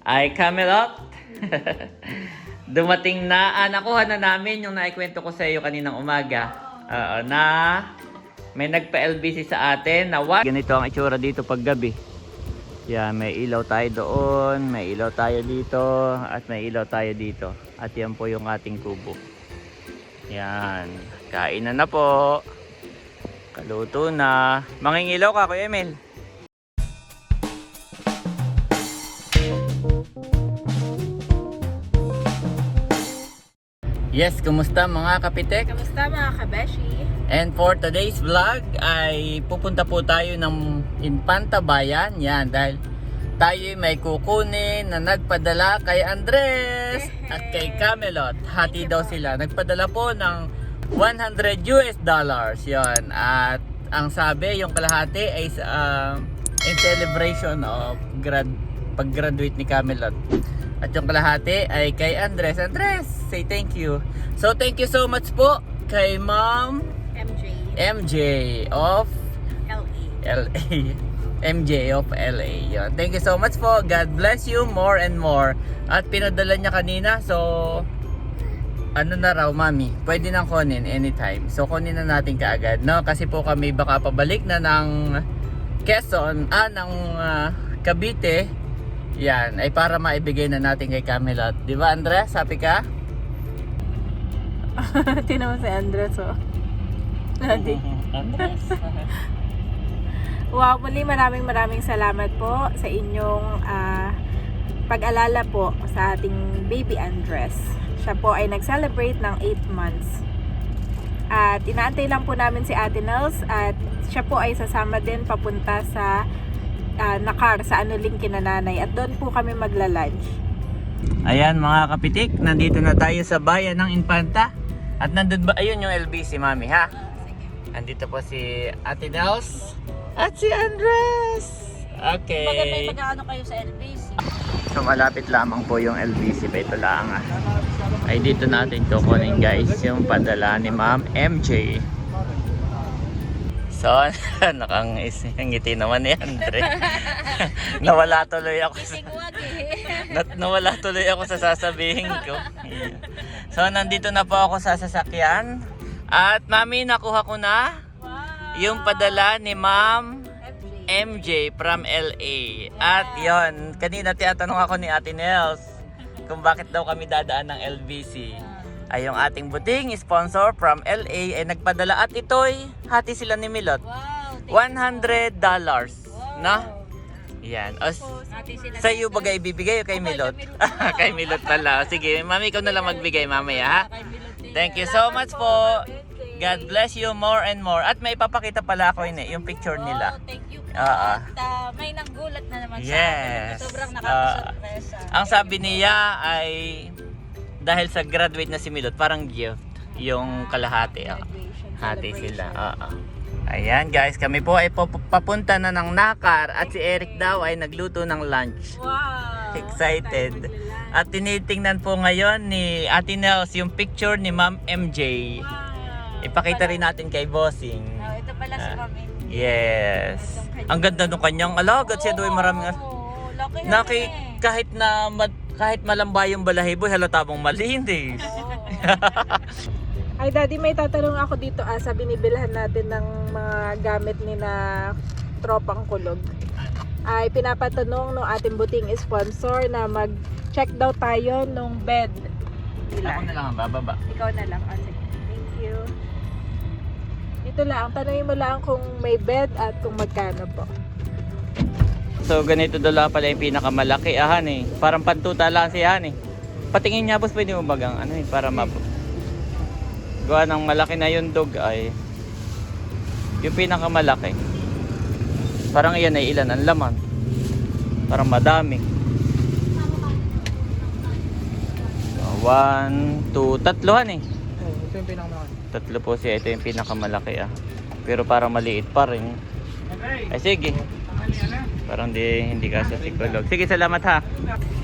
ay Camelot. Dumating na, nakuha na namin yung naikwento ko sa iyo kaninang umaga. Na may nagpa-LBC sa atin na ganito ang itsura dito pag gabi. Yan, may ilaw tayo doon, may ilaw tayo dito, at may ilaw tayo dito. At yan po yung ating kubo. Yan, kainan na po. Kaluto na. Mangingilaw ka, Kuya Emil. Yes, kumusta mga kapitek? Kamusta mga kabeshi? And for today's vlog ay pupunta po tayo ng Infanta Bayan. Yan, dahil tayo may kukunin na nagpadala kay Andres at kay Camelot. Hati daw sila. Nagpadala po ng $100. Yan. At ang sabi, yung kalahati ay in celebration of pag-graduate ni Camelot. At yung kalahati ay kay Andres. Andres, say thank you. So thank you so much po kay Ma'am MJ of LA. MJ of LA. Yun. Thank you so much po. God bless you more and more. At pinadala niya kanina. So ano na raw, Mami? Pwede nang kunin anytime. So kunin na natin kaagad, no? Kasi po kami baka pabalik na ng Quezon, ng Cavite. Yan, ay para maibigay na natin kay Camelot. Di ba, Andres? Happy ka? Tinan mo si Andres, oh. Andres. Wow, muli maraming salamat po sa inyong pag-alala po sa ating baby Andres. Siya po ay nag-celebrate ng 8 months. At inaantay lang po namin si Ate Nels at siya po ay sasama din papunta sa Nakar sa Anuling Kinananay at doon po kami magla-lunch. Ayan mga kapitik, nandito na tayo sa bayan ng Infanta. At nandun ba, ayun yung LBC, Mami, ha? Nandito po si Ate Nels at si Andres. Okay. Maganda yung mag-ano kayo sa LBC. So malapit lamang po yung LBC pa, ito lang. Ay dito natin kukunin guys yung padala ni Ma'am MJ. So, nakangiti naman ni Andre. Nawala tuloy ako nawala tuloy ako sa sasabihin ko. So, nandito na po ako sa sasakyan. At Mami, nakuha ko na yung padala ni Ma'am MJ from LA. At yon, kanina tinatanong ako ni Ate Nels kung bakit daw kami dadaan ng LBC. Ay yung ating buting sponsor from LA ay nagpadala at ito'y hati sila ni Milot. $100. Na? Yan. Sa iyo ba ibibigay o kay Milot? Kay Milot pala. Sige, Mami, ikaw na lang magbigay mamaya, ha? Thank you so much po. God bless you more and more. At may ipapakita pala ako yun, yung picture nila. Thank you po. At may nanggulat na naman yes. sa akin. Sobrang nakakasurpresa. Ang sabi niya ay dahil sa graduate na si Milot, parang gift yung kalahati. Hati sila. Ayan guys, kami po ay papunta na ng Nakar at si Eric daw ay nagluto ng lunch. Wow! Excited. At tinitingnan po ngayon ni Ate Nels yung picture ni Ma'am MJ. Wow! Ipakita rin natin kay Bossing. Ito pala si Ma'am MJ. Yes. Ang ganda nung kanyang alagad siya doon maraming Laki kahit malamba yung balahibo, halata mong malinis. Ay daddy, may tatanong ako dito sa binibilhan natin ng mga gamit ni na tropang kulog. Ay pinapatanong nung ating buting sponsor na mag-check daw tayo nung bed nila. Ako na lang ang bababa. Ikaw na lang. Sige. Thank you. Dito lang, tanongin mo lang kung may bed at kung magkano po. So ganito dala pala yung pinakamalaki eh. Parang pantuta lang siya eh. Patingin niya boss, pwede mo bagang para gawa ng malaki na yung dog ay yung pinakamalaki. Parang iyan ay ilan ang laman. Parang madami. 1, 2, tatlohan eh. Ito yung pinakamalaki. Tatlo po siya, ito yung pinakamalaki Pero parang maliit pa rin. Ay sige. Parang hindi ka sa psikolog. Sige, salamat ha.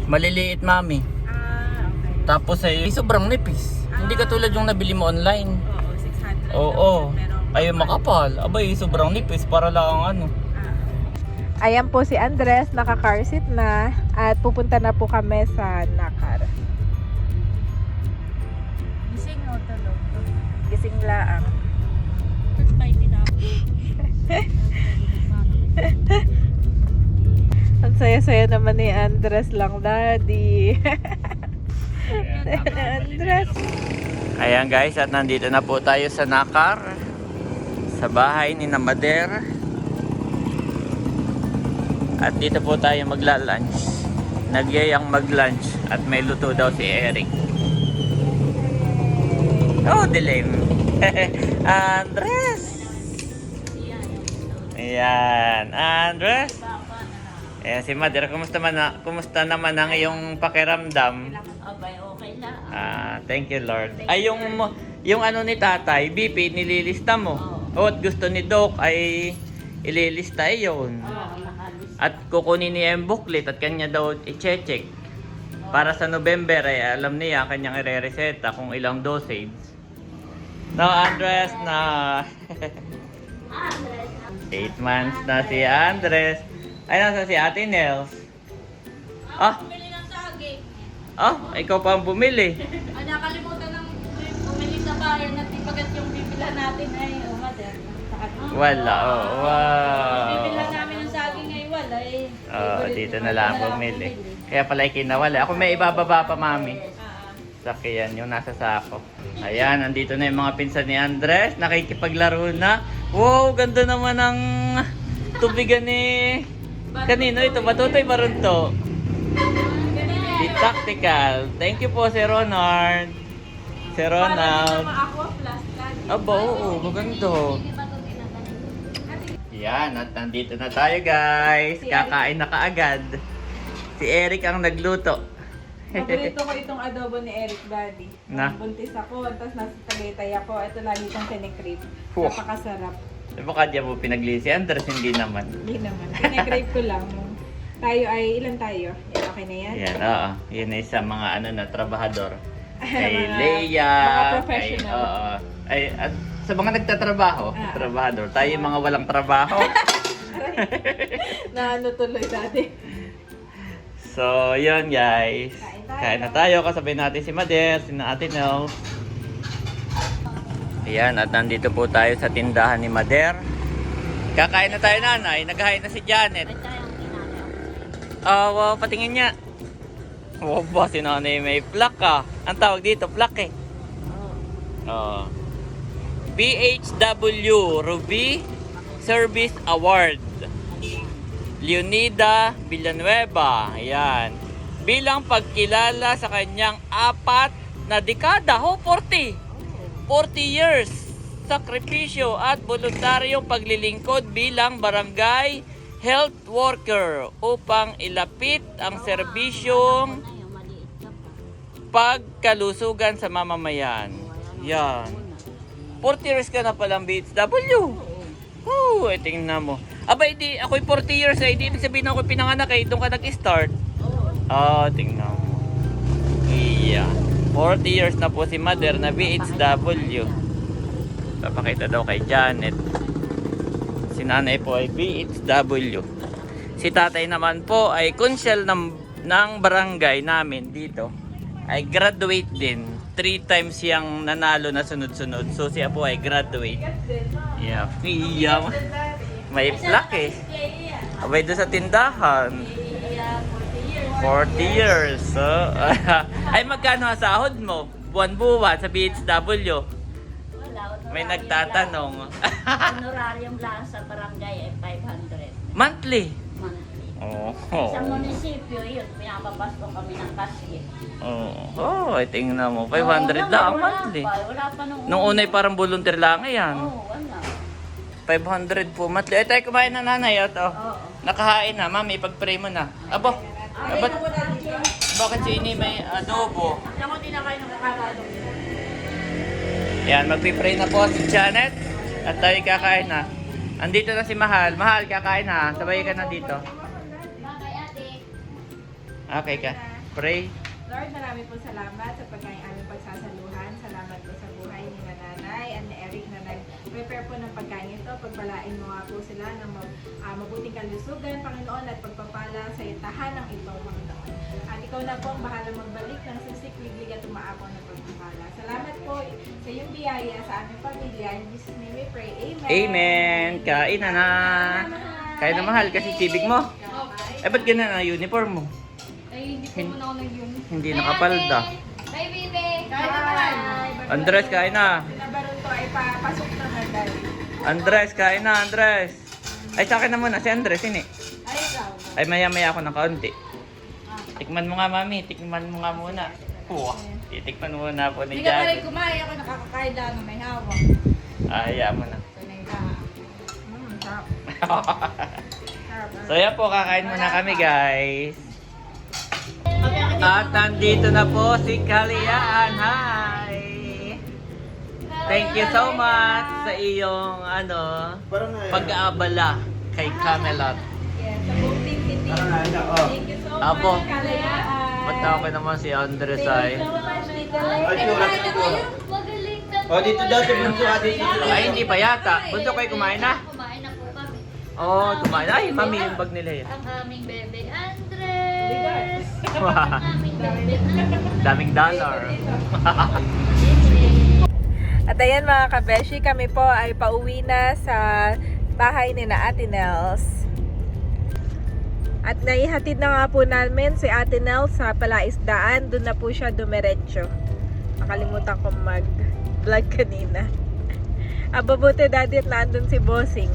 Maliliit, Mami. Okay. Tapos ay sobrang nipis. Hindi katulad yung nabili mo online. Oo, 600. Oo. Ay makapal. Abay, sobrang nipis para lang Ayan po si Andres, naka-car seat na. At pupunta na po kami sa Nakar. Gising o tulog? Gising laang. May tinapos. Ang saya-saya naman ni Andres lang, Daddy. Andres. Ayan guys, at nandito na po tayo sa Nakar. Sa bahay ni Mader. At dito po tayo magla-lunch. Nagyayang mag-lunch. At may luto daw si Eric. Oh, dilim. Andres. Ayan, Andres. Ayan si Mader, kumusta naman ang iyong pakiramdam? Abay, okay na. Thank you Lord. Ay yung ano ni tatay, BP, nililista mo. O at gusto ni Doc ay ililista yun. At kukunin niya yung booklet at kanya daw i-check. Para sa November ay alam niya kanyang i-reseta kung ilang dosage. No, Andres na. 8 months na si Andres. Ay, nasa si Ate Nels. Bumili ng saging. Ikaw pa ang bumili. Nakalimutan ng bumili sa bayan at ipagat yung bibila natin ay Mader. Wala, wow. Bibila namin ng saging ay wala eh. Dito na lang bumili. Kaya pala kinawala. Ako may ibababa pa, Mami. Sakyan yung nasa sako. Ayan, andito na yung mga pinsan ni Andres. Nakikipaglaro na. Wow, ganda naman ang tubigan ni... Kanino ito? Batutoy Barunto. Di Tactical. Thank you po, si Ronald. Si Ronald. Aqua Plus, Daddy. Aba, oo, maganda. Yan, at nandito na tayo guys. Kakain na kaagad. Si Eric ang nagluto. Paborito ko itong adobo ni Eric, Daddy. Na? Buntis ako, tapos nasa Tagaytay ako. Ito lagi kong tinikrave. Wow. Napakasarap. Baka diyan mo pinaglisi. Andres, hindi naman. Hindi naman. Tinikrave ko lang. Tayo ay, ilan tayo? Yan, okay na yan? Yan, oo. Yan ay sa mga ano na, trabahador. Kay Mga- Leia. mga professional. Oo. Ay, at sa mga nagtatrabaho, trabahador. Tayo yung mga walang trabaho. Na ano tuloy dati. So, yun guys. Kain tayo. Kain na tayo. Kasabay natin si Mader, si Ate Nels. Ayan, at nandito po tayo sa tindahan ni Mader. Kakain na tayo, nanay. Naghahain na si Janet. Wow, patingin niya. Wow ba, si nanay may plaque ah. Ang tawag dito, plaque eh. BHW Ruby Service Award. Leonida Villanueva. Ayan. Bilang pagkilala sa kanyang 4 na dekada. 40 years. Sakripisyo at voluntaryong paglilingkod bilang barangay health worker upang ilapit ang serbisyong pagkalusugan sa mamamayan. Yan. 40 years ka na palang BHW. Oh, tingnan mo. Aba, hindi, ako'y 40 years eh. Hindi ibig sabihin ako'y pinanganak eh. Doon ka nag-start. Tingnan mo. Iya. 40 years na po si Mother na BHW. Papakita daw kay Janet. Si nanay po ay BHW. Si tatay naman po ay konsyel ng barangay namin dito. Ay graduate din. 3 times siyang nanalo na sunod-sunod. So siya po ay graduate. Yeah. Iya. May plaque eh. Abay doon sa tindahan. 40 years. So, ay magkano ang sahod mo? Buwan-buwan sa BHW. May nagtatanong. Honorarium lang sa barangay ay 500 Monthly. monthly. Sa Oh. munisipyo yun, pinapapasko kami ng cashier. Tingnan mo. 500 lang ang monthly. Wala pa Nung unay parang volunteer lang yan. wala. 500 po monthly. Ay, tayo kumain na nanay. Ito. Nakahain na. Mami, ipag-pray mo na. Abo. Bakit si ini may adobo? Ako din na kayo nakakalo. Yan, magpipray na po si Janet. At tayo kakain na. Andito na si Mahal. Mahal, kakain na. Sabay ka na dito. Bakay ate. Okay ka. Pray. Lord, marami po salamat sa pagkain aming pagsasaluhan. Salamat po sa buhay ni Nanay at ni Eric na nag-prepare po ng pagkain ito. Pagpalain mo nga po sila ng mabuting kalusugan, Panginoon, at pagpapala sa tahanang ito, Panginoon. At ikaw na po ang bahala magbalik ng sisik-liglig at umaapaw na pagpapala. Salamat po sa iyong biyaya sa aming pamilya. In Jesus' name we pray. Amen. Amen. Kain na na. Kain na mahal kasi tibig mo. Eh, ba't ganun ang uniform mo? Ay, hindi po muna ako nag-yun. Hindi nakapalda. Bye, baby! Kain na naman. Andres, kain na. Sinabaron to ay papasok na dahil. Andres, kain na, Andres. Ay, sa akin na muna, si Andres, ini. Ay, ikaw. Ay, maya-maya ako ng kaunti. Tikman mo nga, mami. Tikman mo nga muna. Wow. Titikman muna po ni Hindi ka pa rin Janet. kumain. Ako nakakakain lang na may hawak. Ayaw mo na. Sanay ka. Sarap. So, yan po, kakain muna kami, guys. At nandito na po si Kalian. Hi! Thank you so much sa iyong pag-aabala kay Camelot. Yes, sa buong team Titi. Thank you so Apo. much, Kalayaan. Patawag naman si Andres ay. Thank you so much, Tito. Magaling na. O, dito daw si Bunso, dito. Ay, hindi pa yata. Bunso kayo kumain na? Kumain na po kami. Oo, kumain. Ay, mami, yung bag nila yan. Ang aming bebe Andres. Wow. Ang aming bebe Andres. Daming dollar. At ayan mga kabeshi, kami po ay pauwi na sa bahay ni na Ate Nels. At naihatid na nga po namin si Ate Nels sa Palaisdaan. Doon na po siya dumiretso. Nakalimutan ko mag-vlog kanina. Mabuti daddy at naandun si Bossing.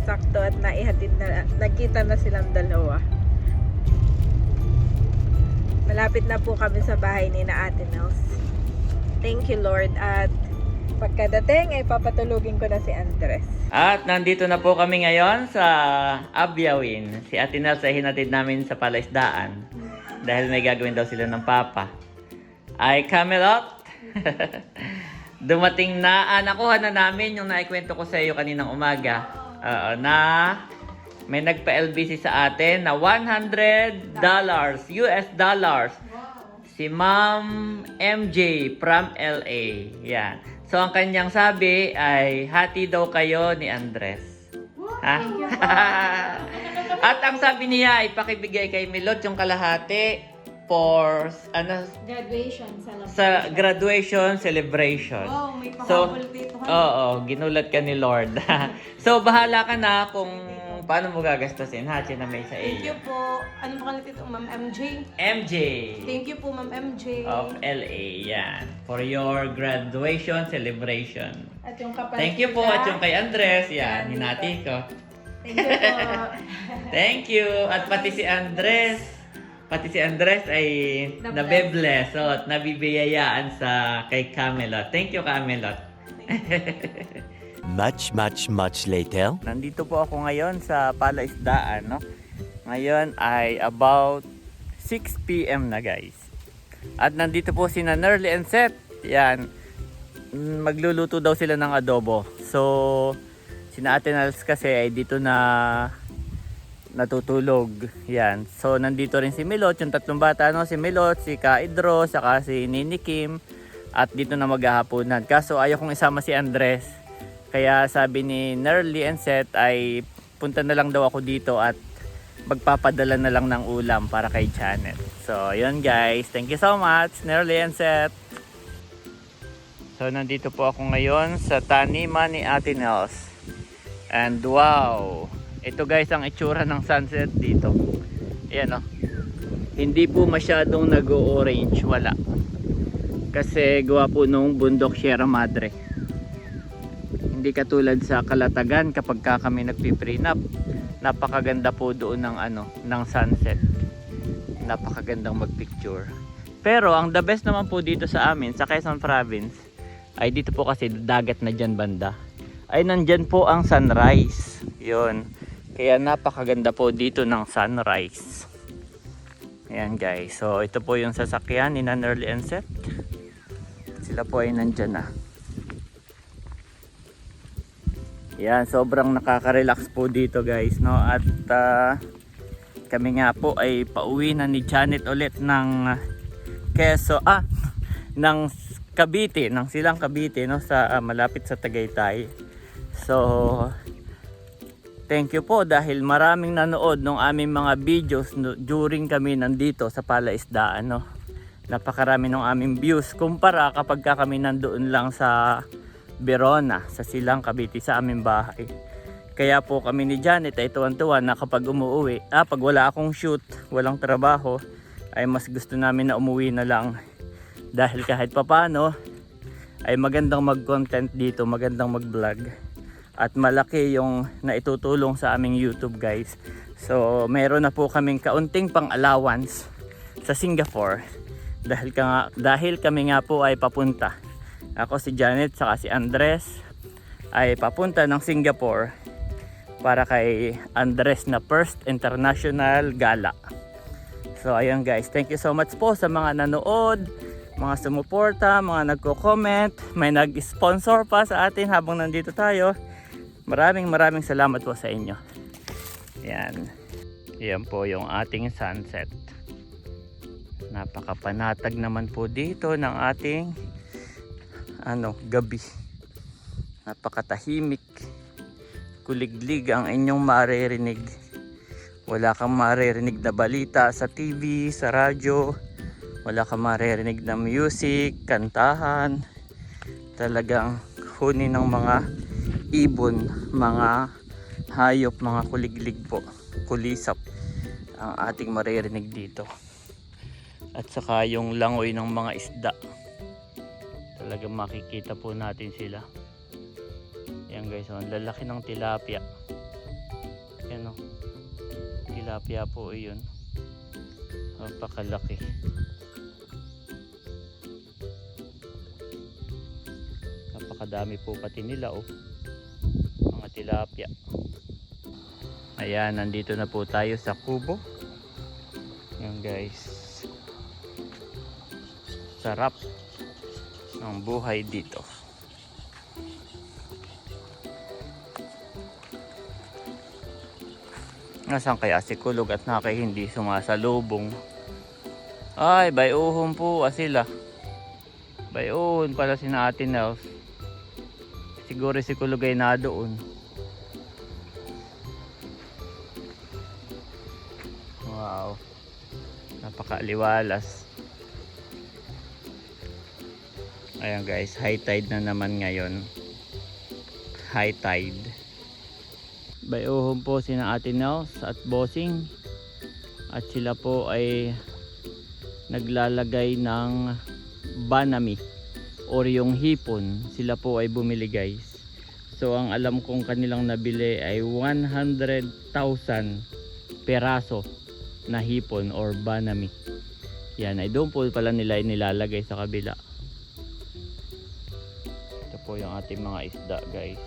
Sakto at naihatid na, nagkita na silang dalawa. Malapit na po kami sa bahay ni na Ate Nels. Thank you, Lord. At pagkadating ay papatulugin ko na si Andres. At nandito na po kami ngayon sa Abyawin. Si Ate Nels ay hinatid namin sa Palaisdaan. Dahil may gagawin daw sila ng papa. Ay, Camelot. Dumating na. Nakuha na namin yung naikwento ko sa iyo kaninang umaga. Na may nagpa-LBC sa atin na $100 US dollars. Si Ma'am MJ from LA. Yan. So, ang kanyang sabi ay hati daw kayo ni Andres. Ha? At ang sabi niya ay pakibigay kay Milot yung kalahati for Graduation sa graduation celebration. Oh, may So, pakabol dito. oo, ginulat ka ni Lord. So, bahala ka na kung paano mo gagastusin. Ha, na may sa Thank you iyo. po. Ano pangalan ito? Ma'am MJ. MJ Thank you po, Ma'am MJ. of LA. Yan. For your graduation celebration. At yung kapatid Thank you po. At yung kay Andres. Yan, hinati ko. Thank you po. Thank you. At pati si Andres. Pati si Andres ay nabe-bless. So, at nabibiyayaan sa kay Camelot. Thank you, Camelot. Much later. Nandito po ako ngayon sa Palaisdaan, no? Ngayon ay about 6 PM na, guys. At nandito po si Nerly and Seth. Yan. Magluluto daw sila ng adobo. So, sina Ate Nels kasi ay dito na natutulog. Yan. So, nandito rin si Milot, yung tatlong bata, no? Si Milot, si Kaidro, saka si Nini Kim. At dito na maghahaponan. Kaso, ayaw kong isama si Andres. Kaya sabi ni Nerly and Seth ay punta na lang daw ako dito at magpapadala na lang ng ulam para kay Janet. So, yun guys. Thank you so much, Nerly and Seth. So, nandito po ako ngayon sa taniman ni Ate Nels. And wow! Ito guys ang itsura ng sunset dito. Ayan o. Hindi po masyadong nag-orange. Wala. Kasi gawa po nung bundok Sierra Madre. Hindi katulad sa Kalatagan kapag kami nagpi-prenup. Napakaganda po doon ng sunset. Napakagandang magpicture. Pero ang the best naman po dito sa amin sa Quezon Province ay dito po kasi dagat na dyan banda. Ay nandyan po ang sunrise. Yun. Kaya napakaganda po dito ng sunrise. Ayan guys. So ito po yung sasakyan ni Nerly and Seth. Sila po ay nandyan na. Yan, sobrang nakaka-relax po dito guys, no? At kami nga po ay pauwi na ni Janet ulit ng ng Cavite, ng Silang Cavite, no? Sa malapit sa Tagaytay. So Thank you po dahil maraming nanood ng aming mga videos during kami nandito sa palaisdaan, no. Napakarami ng aming views kumpara kapag kami nandoon lang sa Verona, sa Silang, Cavite, sa aming bahay. Kaya po kami ni Janet ay tuwan-tuwa na kapag umuwi, pag wala akong shoot, walang trabaho, ay mas gusto namin na umuwi na lang. Dahil kahit papano ay magandang mag-content dito, magandang mag-vlog. At malaki yung naitutulong sa aming YouTube, guys. So meron na po kaming kaunting pang allowance sa Singapore. Dahil kami nga po ay papunta. Ako, si Janet, saka si Andres ay papunta ng Singapore para kay Andres na first international gala. So ayun guys, thank you so much po sa mga nanood, mga sumuporta, mga nagko-comment, may nag-sponsor pa sa atin habang nandito tayo. Maraming salamat po sa inyo. Yan. Yan po yung ating sunset. Napakapanatag naman po dito ng ating gabi. Napakatahimik. Kuliglig ang inyong maririnig. Wala kang maririnig na balita sa TV, sa radyo. Wala kang maririnig na music, kantahan. Talagang huni ng mga ibon, mga hayop, mga kuliglig po, kulisap ang ating maririnig dito. At saka yung langoy ng mga isda, talagang makikita po natin sila. Yan guys, ang lalaki ng tilapia. Yan o, tilapia po yun, napakalaki. Napakadami po pati nila mga tilapia. Ayan, nandito na po tayo sa kubo. Yan guys, sarap ng buhay dito. Nasaan kaya si Kulog at Nakay hindi sumasalubong? Ay, bayuhon po sila. Bayuhon pala si Ate Nels. Siguro si Kulog ay na doon. Wow, napakaaliwalas. Ayan guys, high tide na naman ngayon. High tide. Bayuhon po si Ate Nels at Bossing. At sila po ay naglalagay ng banami or yung hipon. Sila po ay bumili guys. So ang alam kong kanilang nabili ay 100,000 peraso na hipon or banami. Yan, ay doon po pala nila nilalagay sa kabila. Ito po yung ating mga isda guys.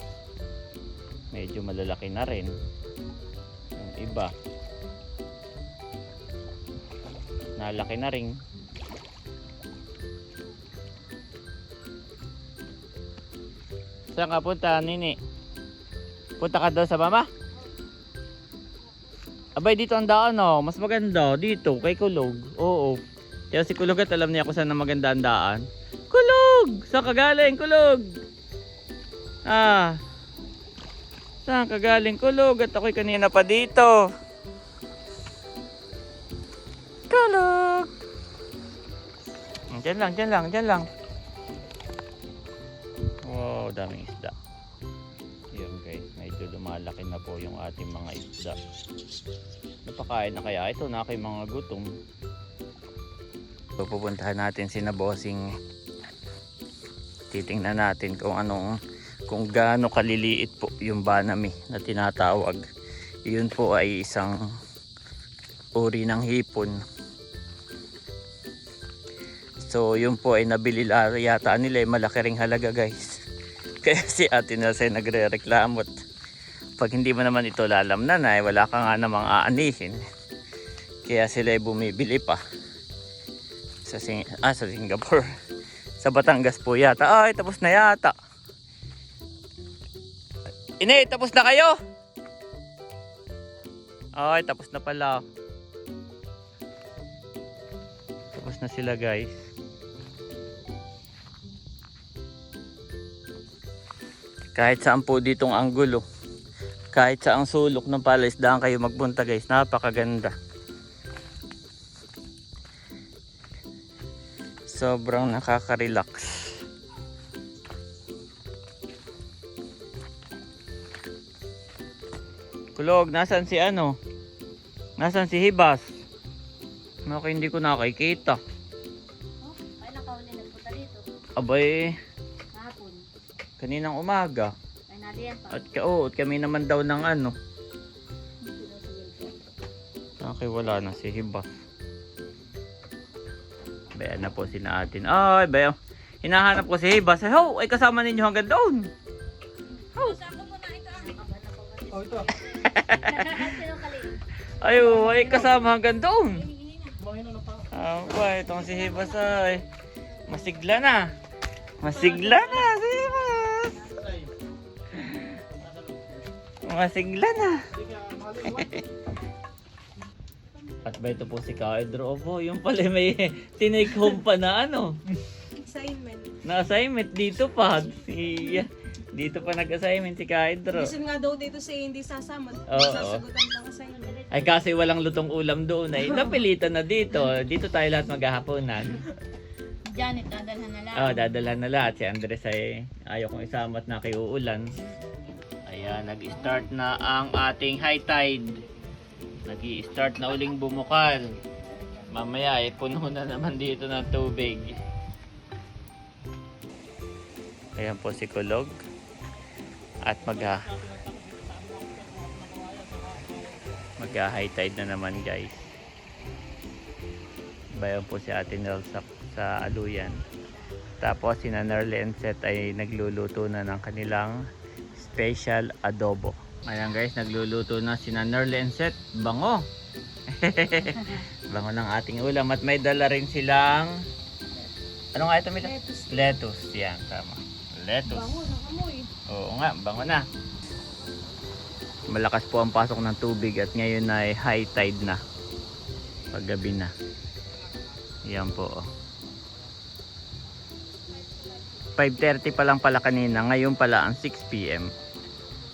Medyo malalaki na rin. Yung iba nalaki na rin. Saan ka punta, Nini? Punta ka daw sa mama? Abay, dito ang daan mas maganda dito kay Kulog. Oo. Kaya si Kulog at alam niya kung saan na maganda ang daan. Kulog! Saan ka galing, Kulog? Saan ka galing, Kulog? At ako'y kanina pa dito. Kulog! Diyan lang. Wow, daming isda. Yun guys, medyo lumalaki na po yung ating mga isda. Napakain na kaya ito, na kay mga gutom. So pupuntahan natin si Bossing. Titingnan natin kung gaano kaliliit po yung banami na tinatawag. Yun po ay isang uri ng hipon. So yun po ay nabili yata nila, malaki ring halaga guys. Kaya si Ate Nels ay nagre-reklamo. Pag hindi mo naman ito lalamnan ay wala ka nga namang aanihin. Kaya sila ay bumibili pa sa Singapore. Sa Batangas po yata. Ay, tapos na yata. Ine, tapos na kayo? Ay, tapos na pala. Tapos na sila guys. Kahit saan po ditong anggulo, Kahit sa ang sulok ng palaisdaan kayo magpunta guys, napakaganda. Sobrang nakaka-relax. Kulog, nasan si ano? Nasan si Hibas? Naku, hindi ko nakikita. Oh, ay nakahuli nagpunta dito. Abay, Kahapon. kaninang umaga. Ay nadiyan pa. At kami naman daw ng ano. Okay, wala na si Hibas. Bayan na po si natin. Ay, bayan. Hinahanap ko si Hibas. Ay, kasama ninyo hanggang doon. Ako muna ito. Oh, ito. Ay, kasama hanggang doon. Mahina na pa. Itong si Hibas ay masigla na. Masigla na si Hibas. Masigla na. At ba ito po si Kaedro? Opo, yung pala may tinake home pa na ano. Assignment. Na assignment dito pa. Dito pa nag-assignment si Kaedro. Kasi nga daw dito siya hindi sasama. Oo. Sasagutan ng assignment. Ay kasi walang lutong ulam doon ay napilitan na dito. Dito tayo lahat maghahaponan. Janet, dadalhan na lang. Dadalhan na lahat. Si Andres ay ayaw kong isama at nakiuulan. Ayan, nag-start na ang ating high tide. Nag-i-start na uling bumukal. Mamaya ay puno na naman dito ng tubig. Ayan po si Kulog. At mag-high tide na naman guys. Bayan po si Ate Nelsa sa Aluyan. Tapos si Nerly and Seth ay nagluluto na ng kanilang special adobo. Ayan guys, nagluluto na si Nerly and Seth. Bango! Bango ng ating ulam. At may dala rin silang... Ano nga ito? Lettuce. Lettuce. Yan, tama. Lettuce. Bango, nakamoy. Oo nga, bango na. Malakas po ang pasok ng tubig at ngayon ay high tide na. Paggabi na. Yan po. 5:30 pa lang pala kanina. Ngayon pala ang 6 PM.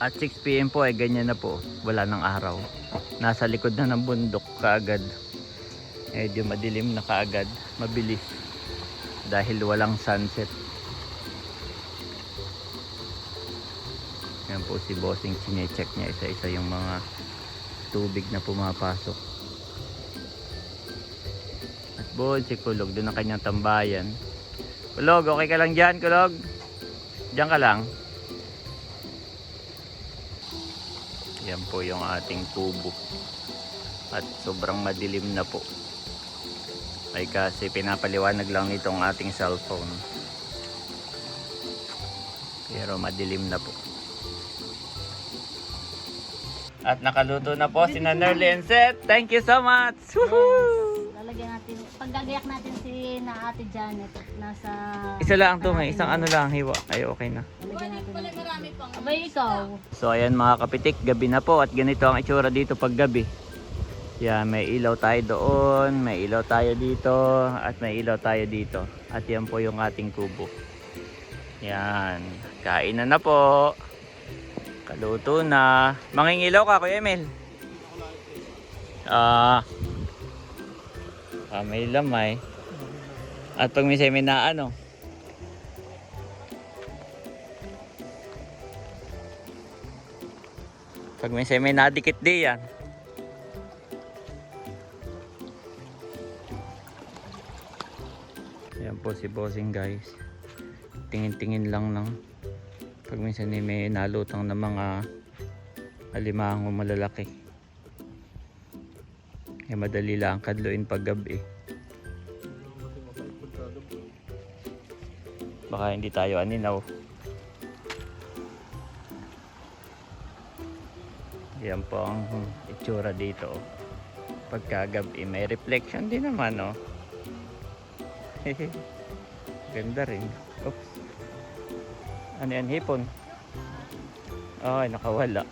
At 6 PM po ay ganyan na po. Wala ng araw. Nasa likod na ng bundok kaagad. Medyo madilim na kaagad. Mabilis. Dahil walang sunset. Yan po si Bossing, sinecheck niya isa-isa yung mga tubig na pumapasok. At buod si Kulog, doon ang kanyang tambayan. Kulog, okay ka lang dyan, Kulog? Diyan ka lang. Yan po yung ating kubo. At sobrang madilim na po. Ay kasi pinapaliwanag lang nitong ating cellphone. Pero madilim na po. At nakaluto na po si Nerly and Seth. Thank you so much. Woohoo! Lalagyan natin. Paggagayak natin si na Ate Janet. Nasa... Isa lang to, may isang ano lang hiwa. Ay okay na. Lalagyan natin. Marami pang... Abay ikaw. So ayan mga kapitik, gabi na po at ganito ang itsura dito pag gabi. Yan, may ilaw tayo doon, may ilaw tayo dito, at may ilaw tayo dito. At yan po yung ating kubo. Yan, kain na po. Kaluto na. Mangingilaw ka, Kuya Emil? May lamay. At pag may semina ano? Pag may semina, dikit di yan. Ayan po si Bossing guys. Tingin-tingin lang ng pag minsan may nalutang na mga alimango malalaki. Kaya madali lang kadluin pag gabi. Baka hindi tayo aninaw. Yan po ang itsura dito. Pagkagabi may reflection din naman oh. Ganda rin. Oops. Ano yan, hipon? Ay, nakawala.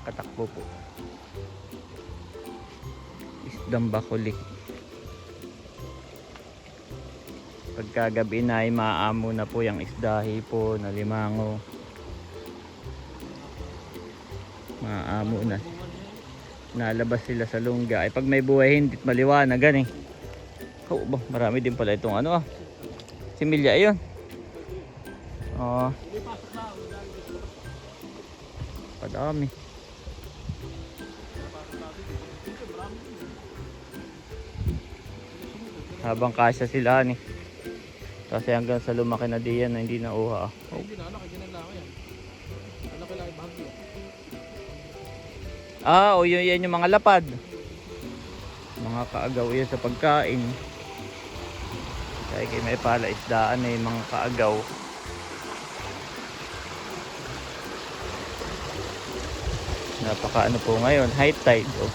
Katakbo po. Isdang bakuli. Pagkagabi na ay maamo na po yung isda, hipon, alimango. Mga amo na. Nalabas sila sa lungga. Ay pag may buhay hindi maliwanag gan eh. Oh, ba, marami din pala itong ano ah. Similya ayun. Oh. Padami. Habang kasya sila ni. Kasi hanggang sa lumaki na diyan na hindi nauha. Oh. Hindi na, anak, ganyan lang yan. Anak ko lang yung bahagyo. Ah, o yun, yan yung mga lapad. Mga kaagaw yan sa pagkain. Kaya kayo may pala isdaan eh, mga kaagaw. Napaka ano po ngayon, high tide. Oh.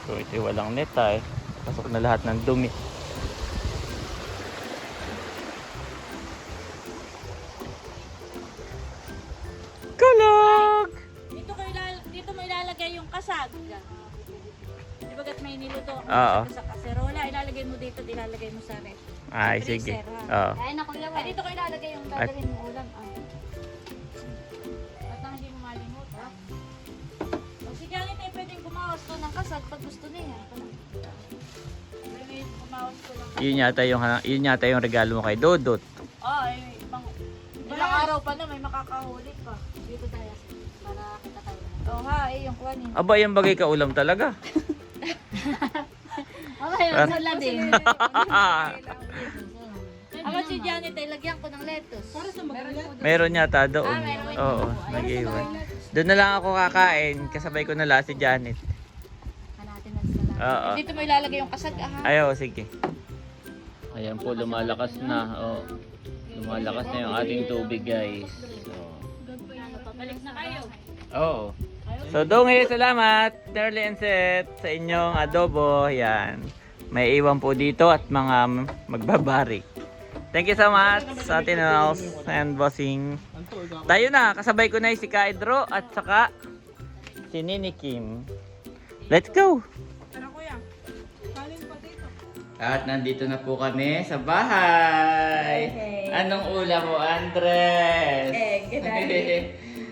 So ito walang neta eh. Pasok na lahat ng dumi. Kalag! Dito mo ilalagay yung kasag. Di ba may niluto ako Oo. sa kaserola, ilalagay mo dito, ilalagay mo sa ref. Ay, sige. Oo. Ay, naku lang. Ay, dito ko ilalagay yung dadalhin mo ulam. At nang hindi mo malimot, ha? O si Janet ay pwedeng gumawas to ng kasag pag gusto niya. May gumawas ko lang. Yun yata yung regalo mo kay Dodot. Ay, ilang araw pa na may makakahuli pa. Dito tayo. Para kita tayo. Oh, ha, yung kuwanin. Aba, yung bagay ka ulam talaga. Okay, Ah. wala din. Ako si Janet ay lagyan ko ng lettuce. Para sa magalat. Meron yata doon. Ah, meron. Oo, nag-iwan. Doon na lang ako kakain, kasabay ko na lang si Janet. Hanatin na sila. Oo. Dito mo ilalagay yung kasag, ha? Ayaw, sige. Ayan po, lumalakas na. Oh. Lumalakas na yung ating tubig, guys. Balik na kayo. Oo. So, Donghe, salamat, Nerly and Seth, sa inyong adobo. Yan. May iwan po dito at mga magbabarik. Thank you so much sa atin and bossing. Tayo na, kasabay ko na si Kaidro at saka si Nini Kim. Let's go! Ano kuya? Kanin pa dito. At nandito na po kami sa bahay. Anong ulam mo, Andres? Egg,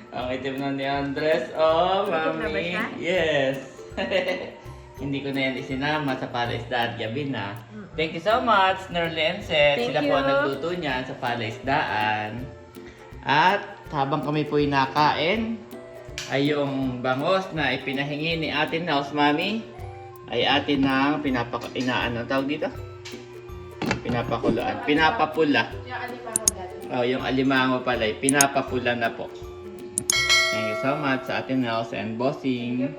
Ang itim na ni Andres. Oh, Itim na ba mami. siya? Yes. Hindi ko na yan isinama sa palaisdaan gabi na. Thank you so much, Nerly and Seth. Thank Sila po ang you. nagluto niyan sa palaisdaan. At habang kami po nakain, ay yung bangos na ipinahingi ni Ate Nels, Mami, ay atin nang inaano tawag dito? Pinapakuluan. Pinapapula. Oh, yung alimango pala, pinapapula na po. Thank you so much sa Ate Nels and Bossing.